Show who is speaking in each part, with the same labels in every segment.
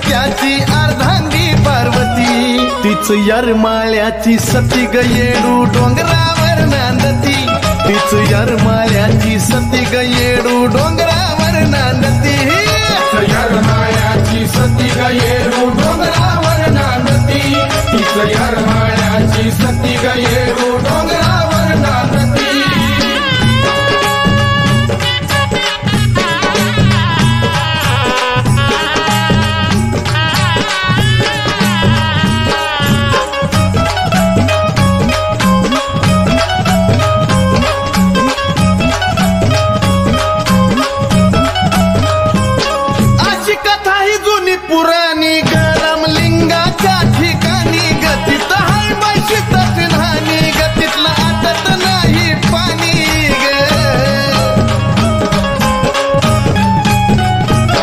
Speaker 1: त्याची अर्धांगी पार्वती, तीच यरमाळ्याची सती ग येडू डोंगरावर नांदती, तीच यरमाळ्याची सती ग येडू डोंगरावर नांदती,
Speaker 2: यरमाळ्याची सती ग येडू डोंगरावर नांदती, तीच यरमाळ्याची सती ग येडू डोंगरावर नांदती.
Speaker 1: पुराणी गरमलिंगाच्या ठिकाणी गतीत हाय बाशी तसनानी, गतीतला आटत नाही पाणी ग.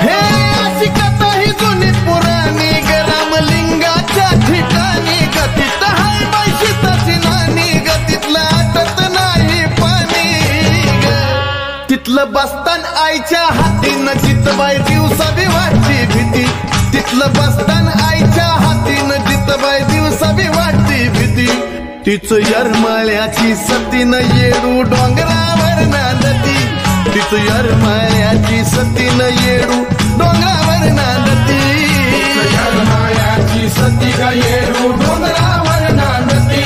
Speaker 1: हे अशी कथा ही जुनी पुराणी गरमलिंगाच्या ठिकाणी गतीत हाय बाशी तसनानी, गतीतला आटत नाही पाणी ग. तिथलं बसतान आईच्या हातीनं जितबाई दिवसावी वाटची भीती, तिथलं बसतान आईच्या हातीनं जितबाई दिवसावी वाटती भीती, तीच यरमाळ्याची सतीनं येडू डोंगरावर नांदती, तीच यरमाळ्याची सतीनं येडू डोंगरावर नांदती,
Speaker 2: यरमाळ्याची सती ग येडू डोंगरावर नांदती,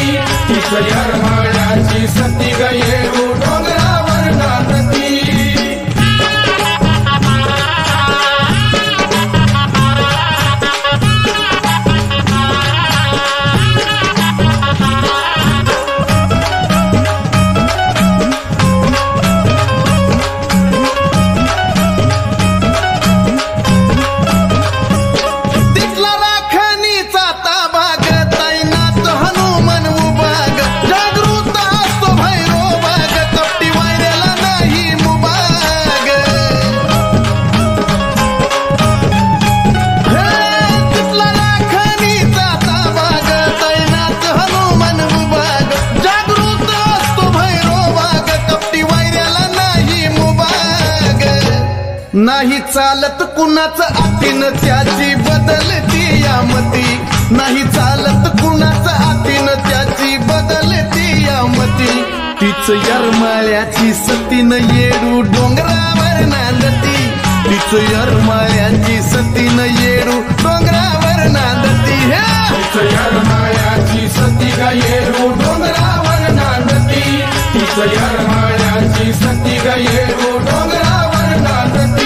Speaker 2: तीच यरमाळ्याची सती ग येडू डोंगरावर नांदती.
Speaker 1: नाही चालत कुणाचं आतीनं त्याची बदलती यामती, नाही चालत कुणाचं आतीनं त्याची बदलती यामती, तीच यरमाळ्याची सतीनं येडू डोंगरावर नांदती, तीच यरमाळ्याची सतीनं येडू डोंगरावर नांदती,
Speaker 2: तीच यरमाळ्याची सती ग येडू डोंगरावर नांदती, तीच यरमाळ्याची सती ग येडू डोंगरावर नांदती.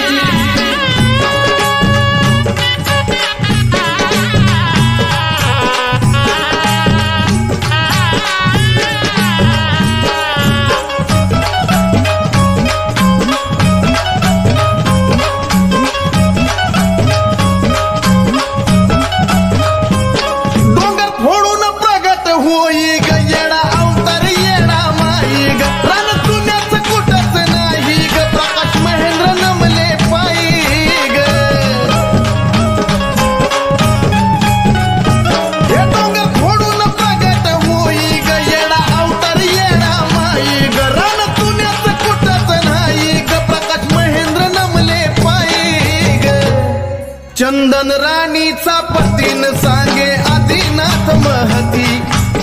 Speaker 1: चंदन राणीचा पतीन सांगे आदिनाथ महती,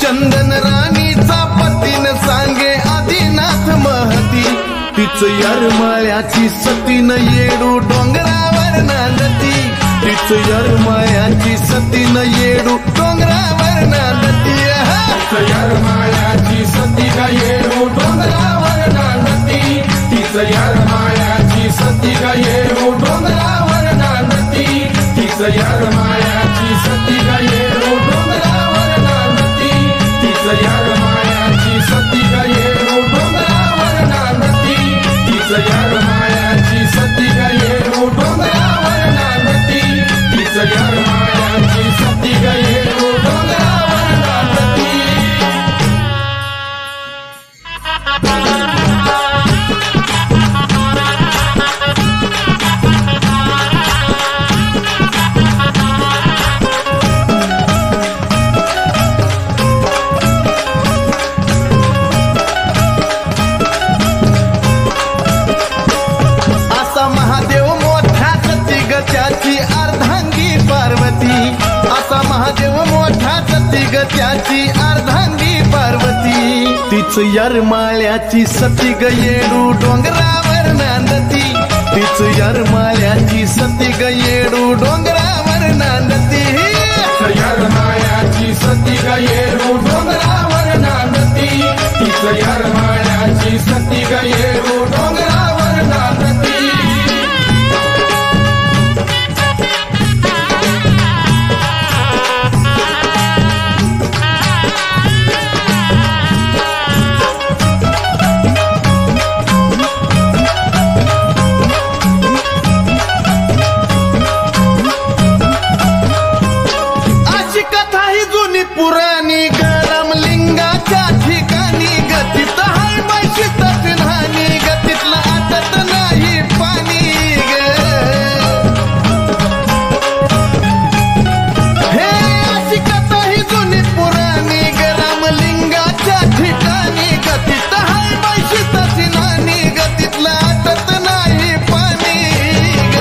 Speaker 1: चंदन राणीचा पतीन सांगे आदिनाथ महती, तीच यरमाळ्याची सतीन येडू डोंगरावर नांदती, तीच यरमाळ्याची सतीन येडू डोंगरावर नांदती,
Speaker 2: यरमाळ्याची सती ग येडू डोंगरावर नांदती, तीच यरमाळ्याची सती ग येडू डोंगरावर नांदती, तीच यरमाळ्याची सती ग येडू डोंगरावर नांदती, तीच यरमाळ्याची सती ग येडू डोंगरावर नांदती, तीच यरमाळ्याची सती ग येडू डोंगरावर नांदती, तीच यरमाळ्याची सती ग येडू डोंगरावर नांदती.
Speaker 1: असा महादेव मोठा सती ग त्याची अर्धांगी पार्वती, असा महादेव मोठा सती ग त्याची अर्धांगी पार्वती, तीच यरमाळ्याची सती ग येडू डोंगरावर नांदती, तीच यरमाळ्याची सती ग येडू डोंगरावर नांदती,
Speaker 2: यरमाळ्याची सती ग येडू डोंगरावर नांदती, तीच यरमाळ्याची सती ग येडू डोंगरावर नांदती.
Speaker 1: अशी कथा ही जुनी पुराणी ग रामलिंगाच्या ठिकाणी ग, तिथं हाय मैशीचं चिन्हानी ग, तिथलं आटत नाही पाणी ग, हे अशी कथा ही जुनी पुराणी ग रामलिंगाच्या ठिकाणी ग, तिथं हाय मैशीचं चिन्हानी ग, तिथलं आटत नाही पाणी ग,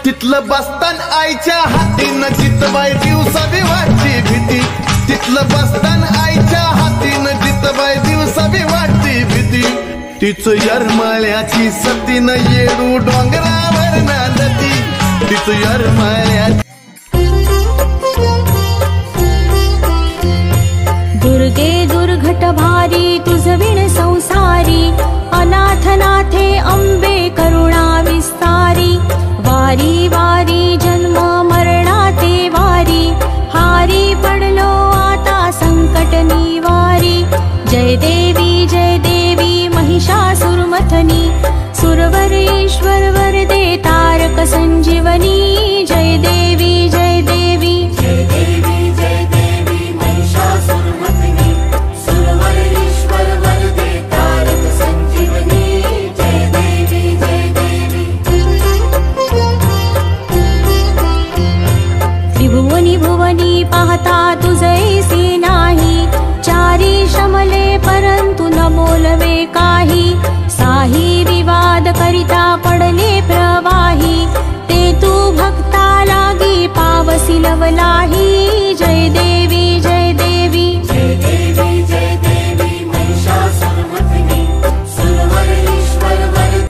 Speaker 1: तिथलं बसतान आईच्या हातीनं जितबाई दिवसा वाटची भीती, तिथलं बसतान आईच्या हातीनं जितबाई दिवसा वाटची भीती, तीच यरमाळ्याची सतीन येडू डोंगरावर नांदती, तीच यरमाळ्याची.
Speaker 3: दुर्गे दुर्घट भारी तुझ विण संसारी, अनाथनाथे अंबे करुणा विस्तारी, वारी वारी जन्म मरणाते वारी, हारी पडलो आता संकट निवारी, जय देवी महिषासुरमथनी, सुरवर ईश्वर वरदे तारक संजीवनी, जय देवी जय देवी
Speaker 4: जय देवी जय देवी महिषासुरमर्दिनी, सुरवर ईश्वर वरदे तारक संजीवनी, जय देवी जय देवी.
Speaker 3: त्रिभुवनी भुवनी पाहता तुझैसी नाही, चारी शमले परंतु न बोलवे काही, साही विवाद करिता पडले प्रवाही, ते तू भक्ता लागी पावसी लवलाही, जय देवी जय देवी
Speaker 4: जय देवी जय देवी महिषासुरमर्दिनी, सुरवर ईश्वर वरदे.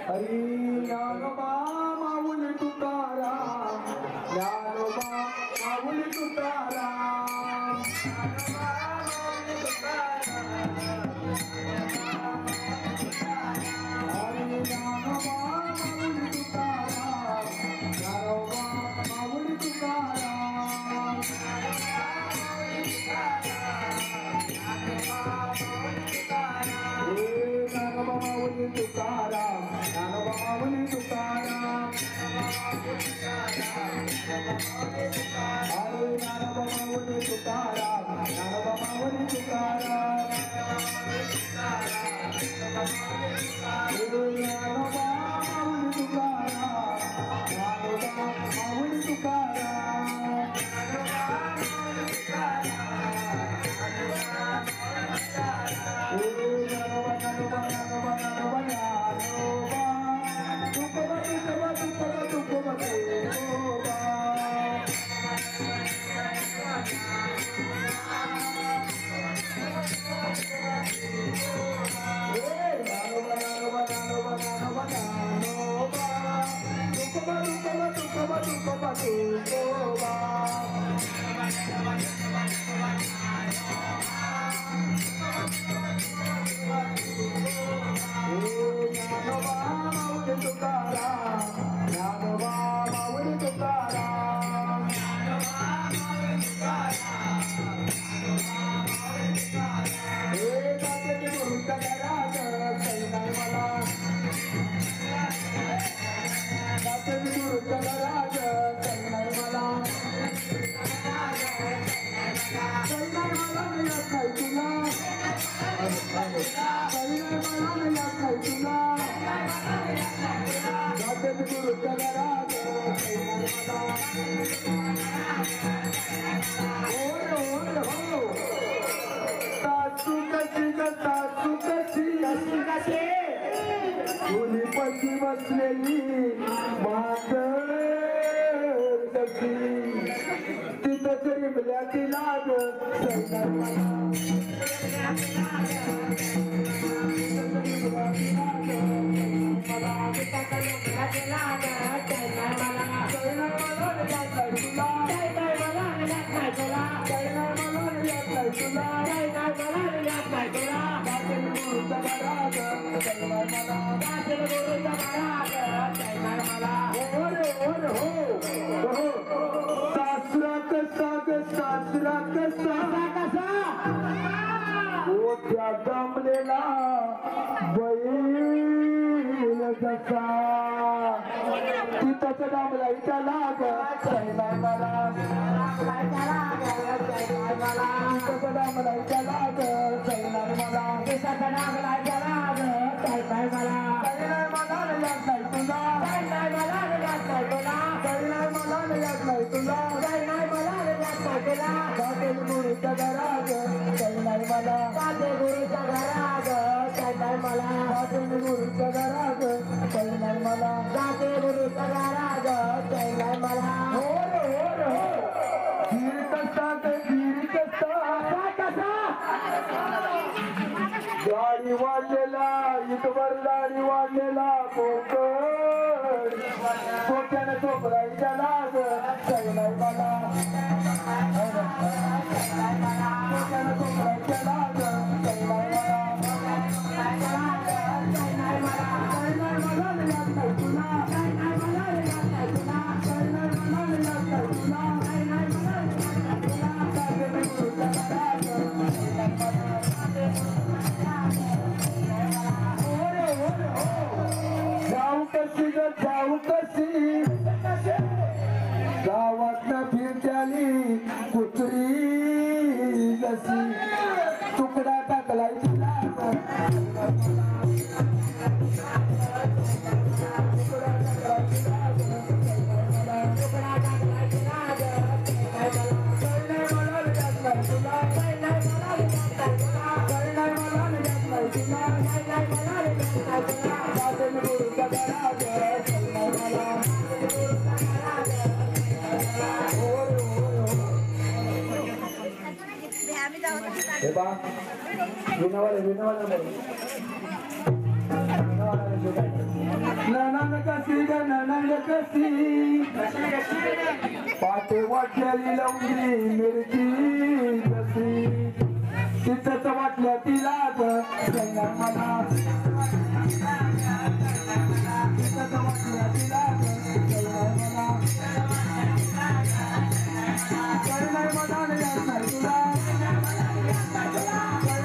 Speaker 5: हरी ज्ञानोबा माऊली तुकाराम, ज्ञानोबा माऊली तुकाराम, हरी ज्ञानोबा माऊली तुकाराम, ज्ञानोबा माऊली तुकाराम, ज्ञानोबा माऊली तुकाराम, ज्ञानोबा माऊली तुकाराम, हरे ज्ञानोबा माऊली तुकाराम, ज्ञानोबा माऊली तुकाराम, हरे ज्ञानोबा माऊली तुकाराम, ज्ञानोबा माऊली तुकाराम, बसलेली मांजर तिथं तरी मिळ्या तिला त्या जमलेला बैल जसा तिथंच जमला इथं लाग मला गाडी वाढलेला इथवर गाडी वाढलेला कोकण चोपडायच्या लाग मला चोपडायच्या लाग जाऊ कशी गावात फिरत्याली कुत्री जशी तुकडा टाकलाय तुला बा विनावाला ननंद कशी पाटे वाटलेली लवंगी मिरची कशी तिथंच वाटल्या तिला मला तिथंच वाटल्या तिला मला नाही मनाने येत नाही तुला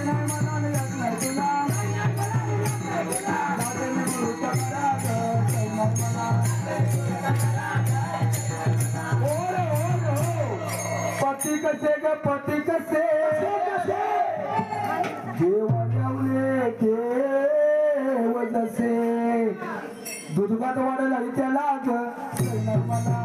Speaker 5: नाही मनाने येत नाही तुला पती कसे ग पती कसे जेवले केव जसे दुधात वाढला त्याला मला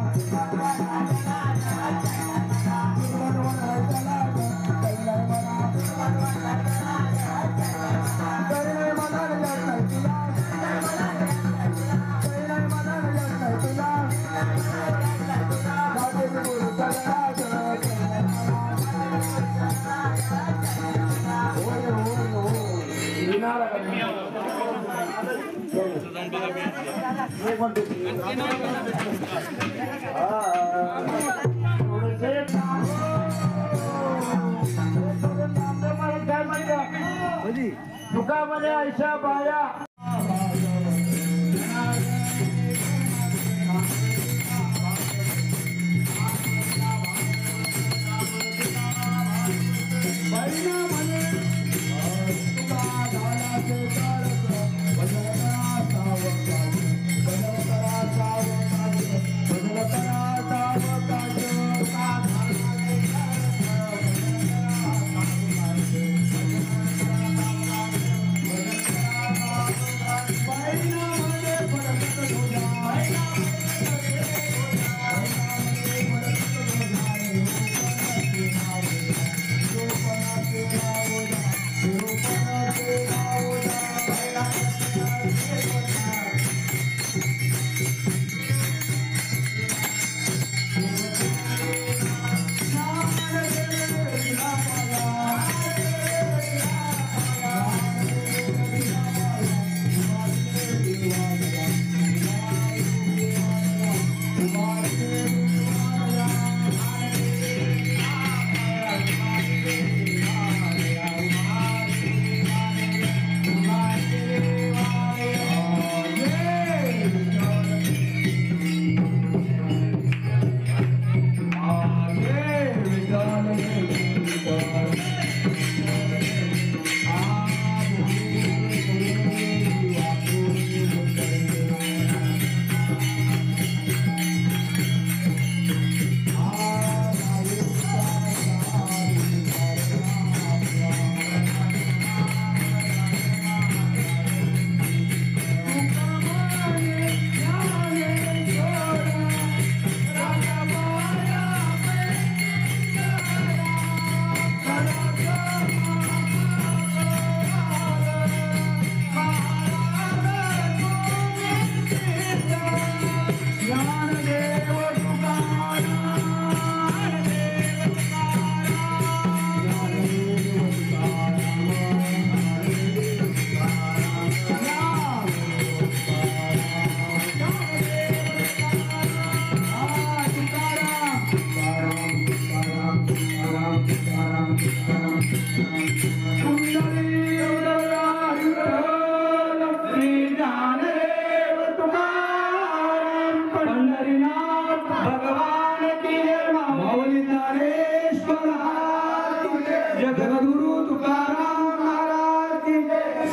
Speaker 5: दुकामध्ये आयशा बाया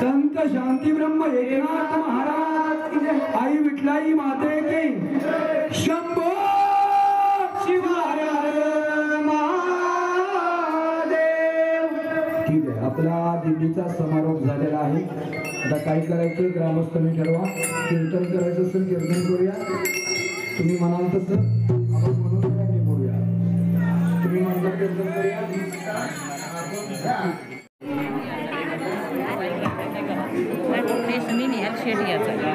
Speaker 5: संत शांती ब्रह्म एकनाथ महाराज आई विठलाई माते की शंभो शिवाय महादेव। ठीक आहे, आपला दिंडीचा समारोप झालेला आहे। आता काय करायचं ग्रामस्थांनी ठरवा। कीर्तन करायचं असेल कीर्तन करूया, तुम्ही म्हणाल तसं आपण म्हणून बोलूया। तुम्ही म्हणता कीर्तन करूया।
Speaker 6: ini Al-Shedia saja.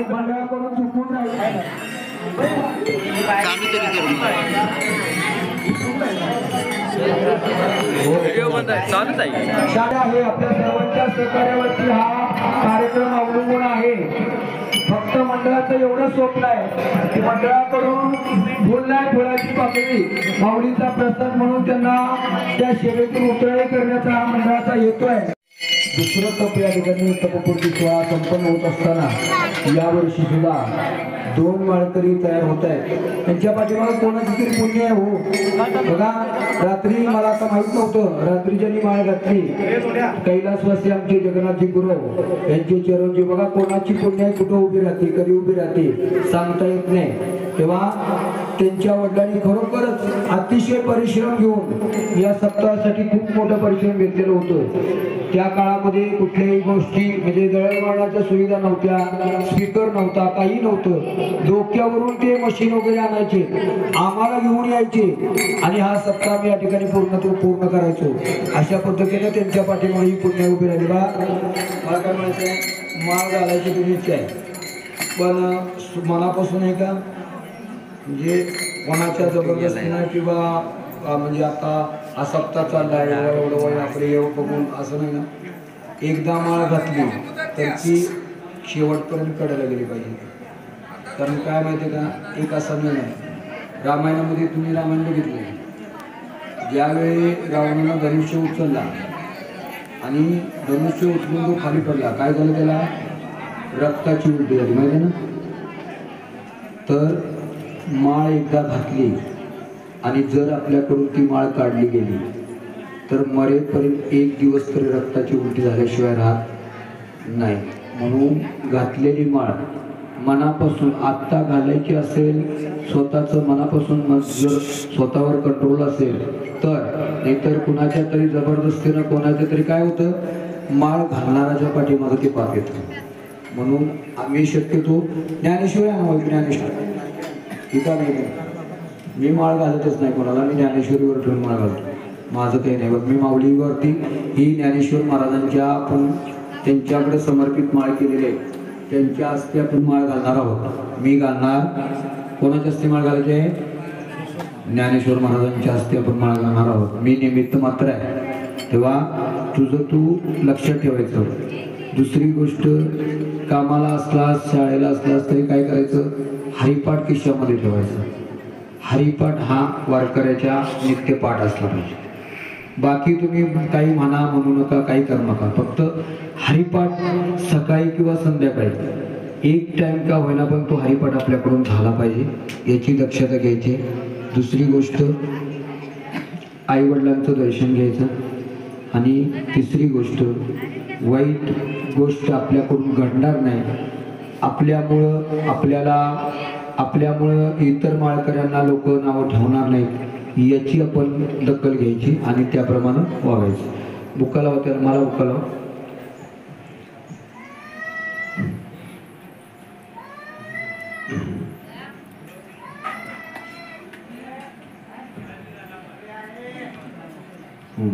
Speaker 5: मंडळाकडून चुकून राहिला
Speaker 6: चालत आहे.
Speaker 5: शाळा आहे आपल्या सर्वांच्या सहकार्यावरती हा कार्यक्रम अवलंबून आहे. फक्त मंडळाचं एवढं स्वप्न आहे की मंडळाकडून फुलाची पाकळी माऊलीचा प्रसाद म्हणून त्यांना त्या सेवेतून उतरणी करण्याचा हा मंडळाचा हेतू आहे. दुसरं तप या ठिकाणी तपपूर्ती सोहळा संपन्न होत असताना यावर्षी सुद्धा 2 माळकरी तयार होत आहेत. त्यांच्या पाठीमागे कोणाची तरी पुण्य आहे हो. बघा रात्री मला आता माहित नव्हतं, रात्री ज्यांनी माळ घातली कैलासवासी आमचे जगन्नाथजी गुरु यांचे चरणजी, बघा कोणाची पुण्य आहे, कुठं उभी राहते, कधी उभी राहते सांगता येत नाही. तेव्हा त्यांच्या वडिलांनी खरोखरच अतिशय परिश्रम घेऊन या सप्ताहासाठी खूप मोठं परिश्रम घेतलेलं होतं. त्या काळामध्ये कुठल्याही गोष्टी म्हणजे दळणवळणाच्या सुविधा नव्हत्या, स्पीकर नव्हता, काही नव्हतं. डोक्यावरून ते मशीन वगैरे आणायचे, आम्हाला घेऊन यायचे आणि हा सप्ताह मी या ठिकाणी पूर्ण करायचो. अशा पद्धतीने त्यांच्या पाठीमागे ही पुण्य उभी राहिली. बा मला काय म्हणायचं, माळ घालायची तुझी इच्छा आहे पण मनापासून आहे का, म्हणजे कोणाच्या जबरदस्तीनं किंवा म्हणजे आता हा सप्ताह चाललाय एवढं वय आपले येऊ बघून असं नाही ना. एकदा माळ घातली तर ती शेवटपर्यंत कडायला गेली पाहिजे. कारण काय माहिती का, एक असा नियम आहे रामायणामध्ये, तुम्ही रामायण बघितलं, ज्यावेळी रावणानं धनुष्य उचलला आणि धनुष्य उचलून तो खाली पडला, काय झालं त्याला, रक्ताची उलटी झाली माहिती ना. तर माळ एकदा घातली आणि जर आपल्याकडून ती माळ काढली गेली तर मरेपर्यंत 1 दिवस तरी रक्ताची उलटी झाल्याशिवाय राहत नाही. म्हणून घातलेली माळ मनापासून आत्ता घालायची असेल, स्वतःचं मनापासून जर स्वतःवर कंट्रोल असेल तर, नाहीतर कुणाच्या तरी जबरदस्तीनं कोणाच्या तरी काय होतं, माळ घालणाऱ्याच्या पाठीमागं ते पाप येतं. म्हणून आम्ही शक्यतो ज्ञानेश्वरी आणावं, ज्ञानेश्वरी इथं नाही, मी माळ घालतच नाही कोणाला, मी ज्ञानेश्वरीवर ठेवून माळ घालतो. माझं काही नाही बघ, मी माऊलीवरती ही ज्ञानेश्वर महाराजांच्या आपण त्यांच्याकडे समर्पित माळ केलेली आहे, त्यांच्या हस्ते आपण माळ घालणार आहोत. मी घालणार, कोणाच्या हस्ते माळ घालायची आहे, ज्ञानेश्वर महाराजांच्या हस्ते आपण माळ घालणार आहोत. मी निमित्त मात्र आहे. तेव्हा तुझं तू लक्षात ठेवायचं. दुसरी गोष्ट, कामाला असलास, शाळेला असलास तरी काय करायचं, हरिपाठ खिशामध्ये ठेवायचा. हरिपाठ हा वारकऱ्याच्या नित्यपाठ असला पाहिजे. बाकी तुम्ही काही म्हणू नका, काही करू नका, फक्त हरिपाठ सकाळी किंवा संध्याकाळी 1 टाइम का होईना पण तो हरिपाठ आपल्याकडून झाला पाहिजे, याची दक्षता घ्यायची. दुसरी गोष्ट, आईवडिलांचं दर्शन घ्यायचं. आणि तिसरी गोष्ट, वाईट गोष्ट आपल्याकडून घडणार नाही. आपल्यामुळं इतर माळकऱ्यांना लोक नावं ठेवणार नाहीत, याची आपण दखल घ्यायची आणि त्याप्रमाणे वागायचं. बुक्का लावा त्याला, मला बुक्का लावा.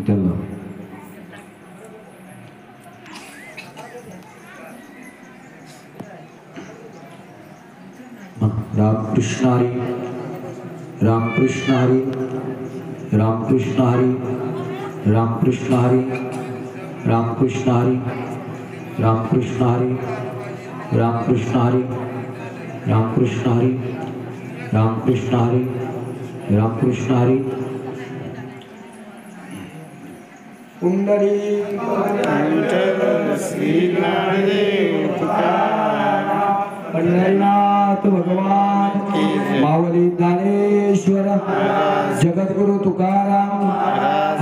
Speaker 5: त्याला रामकृष्ण हरी, रामकृष्ण हरी, रामकृष्ण हरी, रामकृष्ण हरी, रामकृष्ण हरी, रामकृष्ण हरी, रामकृष्ण हरी, रामकृष्ण हरी, रामकृष्ण हरी, रामकृष्ण हरी. पुंडरी पंढरीनाथ भगवान, माऊली ज्ञानेश्वर, जगद्गुरु तुकाराम,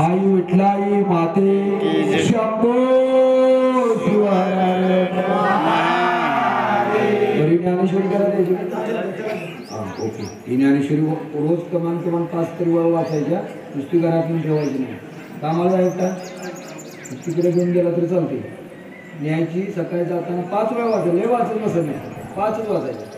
Speaker 5: आई विठलाई माते, शंभो शिवाय. ज्ञानेश्वरी करा द्यायची. ओके, ही ज्ञानेश्वरी रोज कमान 5 तरी वेळा वाचायच्या, नुसती घरातून ठेवायची नाही. कामाला जायचा तिकडे घेऊन गेला तरी चालते, न्यायची. सकाळी जाताना 5 वेळा वाचायला, लय वाचत नसत नाही, 5च वाचायचे.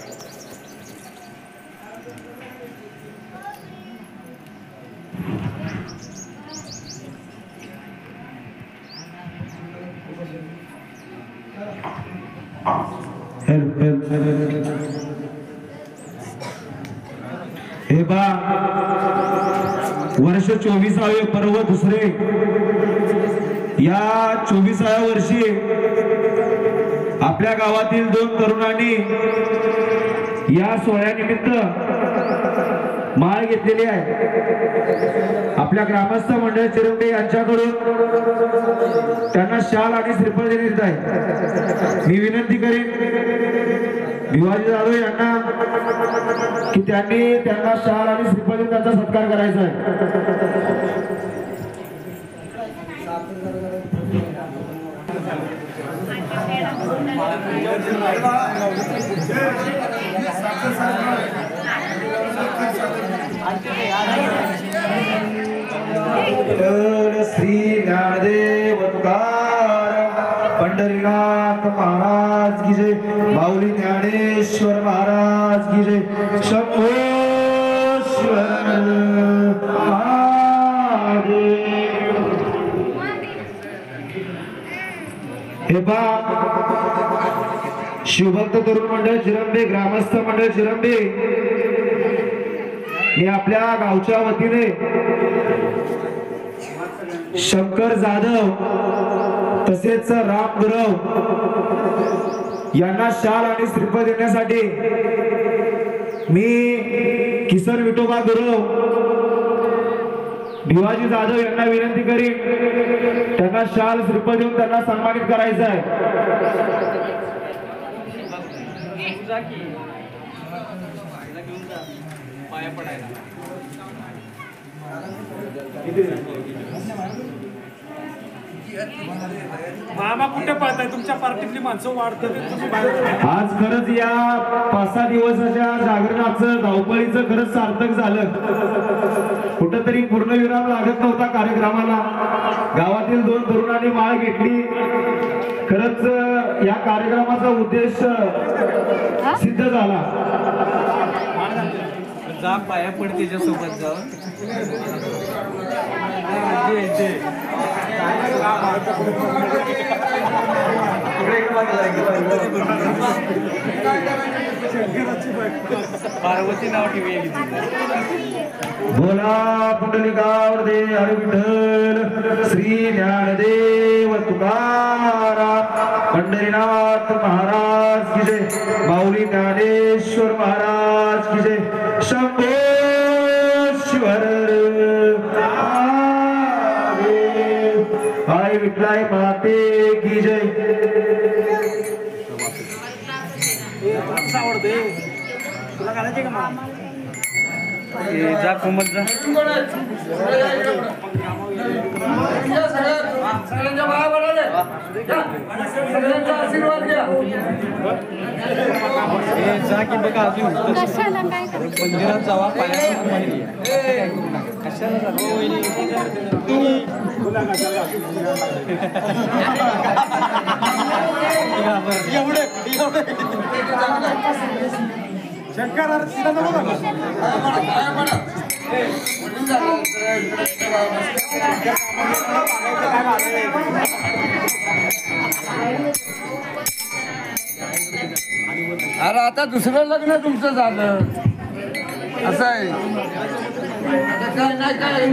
Speaker 5: हे बा वर्ष 24वे पर्व दुसरे या 24व्या वर्षी आपल्या गावातील 2 तरुणांनी या सोहळ्यानिमित्त माळ घेतलेली आहे. आपल्या ग्रामस्थ मंडळ चिरंबे यांच्याकडून त्यांना शाल आणि श्रीफळ देण्यात आहे. मी विनंती करीन भिवाजी जाधव यांना की त्यांनी त्यांना शाल आणि श्रीफळ देऊन त्यांचा सत्कार करायचा आहे. श्री ज्ञानदेव तुकाराम पंढरीनाथ महाराज की जय. माऊली ज्ञानेश्वर महाराज की जय. शंभो हे पा शिवभक्त तरुण मंडळ चिरंबे ग्रामस्थ मंडळ चिरंबे मी आपल्या गावच्या वतीने शंकर जाधव तसेच राम गुरव यांना शाल आणि श्रीफळ देण्यासाठी मी किसन विठोबा गुरव भिवाजी जाधव यांना विनंती करीन त्यांना शाल श्रीफळ देऊन त्यांना सन्मानित करायचं आहे.
Speaker 7: मामा कुठे पाहताय तुमच्या पार्टीतली माणसं वाढतात.
Speaker 5: आज खरंच या 5-6 दिवसाच्या जागरणाचं धावपळीचं खरंच सार्थक झालं. कुठंतरी पूर्णविराम लागत नव्हता कार्यक्रमाला. गावातील 2 तरुणांनी माळ घेतली. खरंच या कार्यक्रमाचा उद्देश सिद्ध झाला.
Speaker 6: जा पाया पड त्याच्यासोबत जाऊन पार्वती नाव ठेवी.
Speaker 5: बोला पुंडलिकावर दे हरी विठ्ठल. श्री ज्ञानदेव तुकाराम पंढरीनाथ महाराज की जय. माऊली ज्ञानेश्वर महाराज की जय. शंभो शिवर आई विठलाई माते की जय.
Speaker 7: आवडते तुला घालायचे का मामा?
Speaker 6: जा कोमल जा.
Speaker 2: आशीर्वाद घ्या.
Speaker 6: जा की बघा अजून
Speaker 3: कशाला काय
Speaker 6: मंदिरात जावा पाया कशाला
Speaker 7: शंकर आरतीला नको का?
Speaker 2: अरे आता दुसरं लग्न तुमचं झालं असं आहे. काय नाही काय